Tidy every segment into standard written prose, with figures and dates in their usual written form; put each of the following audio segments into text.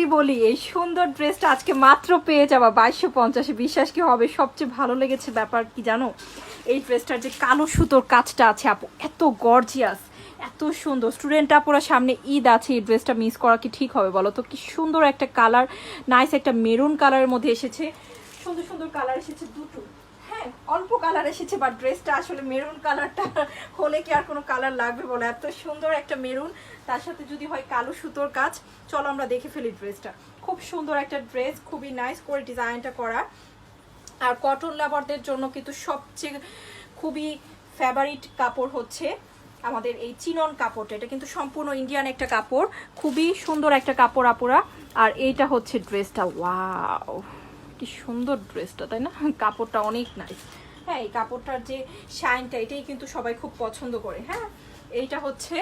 আগেই বলি এই সুন্দর ড্রেসটা আজকে মাত্র পেয়ে যাবা 2250। বিশ্বাস কি হবে? সবচেয়ে ভালো লেগেছে ব্যাপার কি জানো, এই ড্রেসটার যে কালো সুতোর কাজটা আছে আপু, এত গর্জিয়াস, এত সুন্দর। স্টুডেন্ট আপুরা সামনে ঈদ আছে, এই ড্রেসটা মিস করা কি ঠিক হবে বলো তো? কি সুন্দর একটা কালার, নাইস একটা মেরুন কালারের মধ্যে এসেছে, সুন্দর সুন্দর কালার এসেছে দুটো। হ্যাঁ, অল্প কালার এসেছে, বাট ড্রেসটা আসলে মেরুন কালারটা হলে কি আর কোনো কালার লাগবে বলো? এত সুন্দর একটা মেরুন, তার সাথে যদি হয় কালো সুতোর কাজ। চলো আমরা দেখে ফেলি ড্রেসটা। খুব সুন্দর একটা ড্রেস, খুবই নাইস করে ডিজাইনটা করা। আর কটন লাভারদের জন্য কিন্তু সবচেয়ে খুবই ফেভারিট কাপড় হচ্ছে আমাদের এই চিনন কাপড়টা। এটা কিন্তু সম্পূর্ণ ইন্ডিয়ান একটা কাপড়, খুবই সুন্দর একটা কাপড় আপুরা। আর এইটা হচ্ছে ড্রেসটা, ওয়াও কি সুন্দর ড্রেসটা, তাই না? কাপড়টা অনেক নাইস। হ্যাঁ, এই কাপড়টার যে শাইনটা, এটাই কিন্তু সবাই খুব পছন্দ করে। হ্যাঁ, এইটা হচ্ছে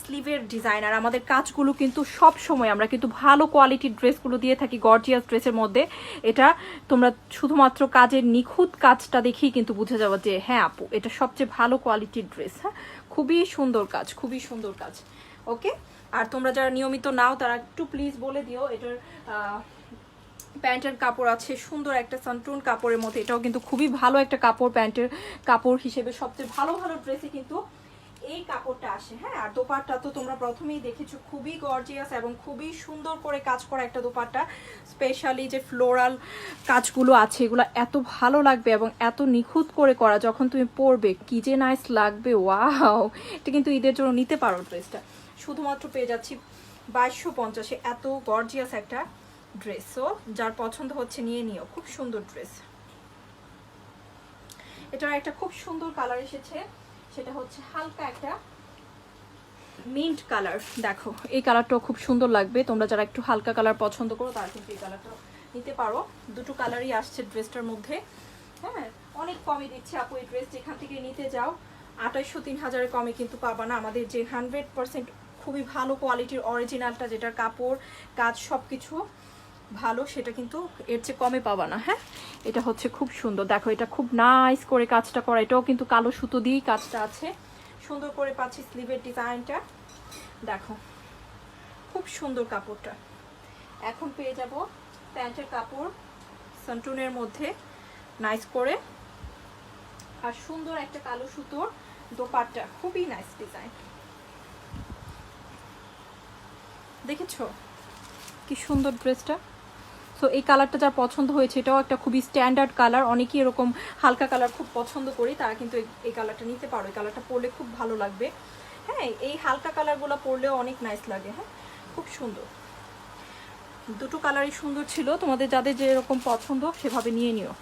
স্লিভের ডিজাইন। আর আমাদের কাজগুলো কিন্তু সব সময় আমরা কিন্তু ভালো কোয়ালিটির ড্রেসগুলো দিয়ে থাকি গর্জিয়াস ড্রেসের মধ্যে। এটা তোমরা শুধুমাত্র কাজের নিখুঁত কাজটা দেখেই কিন্তু বুঝে যাবো যে হ্যাঁ আপু, এটা সবচেয়ে ভালো কোয়ালিটির ড্রেস। হ্যাঁ, খুবই সুন্দর কাজ, খুবই সুন্দর কাজ। ওকে, আর তোমরা যারা নিয়মিত নাও তারা একটু প্লিজ বলে দিও। এটার প্যান্টের কাপড় আছে সুন্দর একটা সানটুন কাপড়ের মধ্যে, এটাও কিন্তু খুবই ভালো একটা কাপড়। প্যান্টের কাপড় হিসেবে সবচেয়ে ভালো ভালো ড্রেসে কিন্তু এই কাপড়টা আসে। হ্যাঁ, আর দোপাট্টা তো তোমরা প্রথমেই দেখেছো, খুবই গর্জিয়াস এবং খুবই সুন্দর করে কাজ করা একটা দোপাট্টা। স্পেশালি যে ফ্লোরাল কাজগুলো আছে এগুলো এত ভালো লাগবে এবং এত নিখুঁত করে করা, যখন তুমি পরবে কি যে নাইস লাগবে। ওয়াও, এটা কিন্তু ঈদের জন্য নিতে পারো ড্রেসটা। শুধুমাত্র পেয়ে যাচ্ছি 2250-এ এত গর্জিয়াস একটা ড্রেস। সো যার পছন্দ হচ্ছে নিয়ে নিও, খুব সুন্দর ড্রেস। এটার একটা খুব সুন্দর কালার এসেছে, সেটা হচ্ছে হালকা একটা মিন্ট কালার। দেখো এই কালারটাও খুব সুন্দর লাগবে। তোমরা যারা একটু হালকা কালার পছন্দ করো তারা কিন্তু এই কালারটা নিতে পারো। দুটো কালারই আসছে ড্রেসটার মধ্যে। হ্যাঁ, অনেক কমে দিচ্ছে আপু এই ড্রেস, যেখান থেকে নিতে যাও 2800-3000-এর কমে কিন্তু পাবা না। আমাদের যে 100% খুবই ভালো কোয়ালিটির অরিজিনালটা, যেটার কাপড় কাজ সব কিছু ভালো, সেটা কিন্তু এর চেয়ে কমে পাবা না। হ্যাঁ, এটা হচ্ছে খুব সুন্দর। দেখো এটা খুব নাইস করে কাজটা করা, এটাও কিন্তু কালো সুতো দিয়েই কাজটা আছে। সুন্দর করে পাচ্ছি স্লিভের ডিজাইনটা, দেখো খুব সুন্দর কাপড়টা। এখন পেয়ে যাব প্যান্টের কাপড় সানটুনের মধ্যে নাইস করে, আর সুন্দর একটা কালো সুতোর দোপাট্টা, খুবই নাইস ডিজাইন। দেখেছো কি সুন্দর ড্রেসটা? সো এই কালারটা যার পছন্দ হয়েছে, এটাও একটা খুবই স্ট্যান্ডার্ড কালার। অনেকেই এরকম হালকা কালার খুব পছন্দ করি, তারা কিন্তু এই কালারটা নিতে পারো। এই কালারটা পরলে খুব ভালো লাগবে। হ্যাঁ, এই হালকা কালারগুলো পরলেও অনেক নাইস লাগে। হ্যাঁ, খুব সুন্দর, দুটো কালারই সুন্দর ছিল। তোমাদের যাদের যেরকম পছন্দ সেভাবে নিয়ে নিও।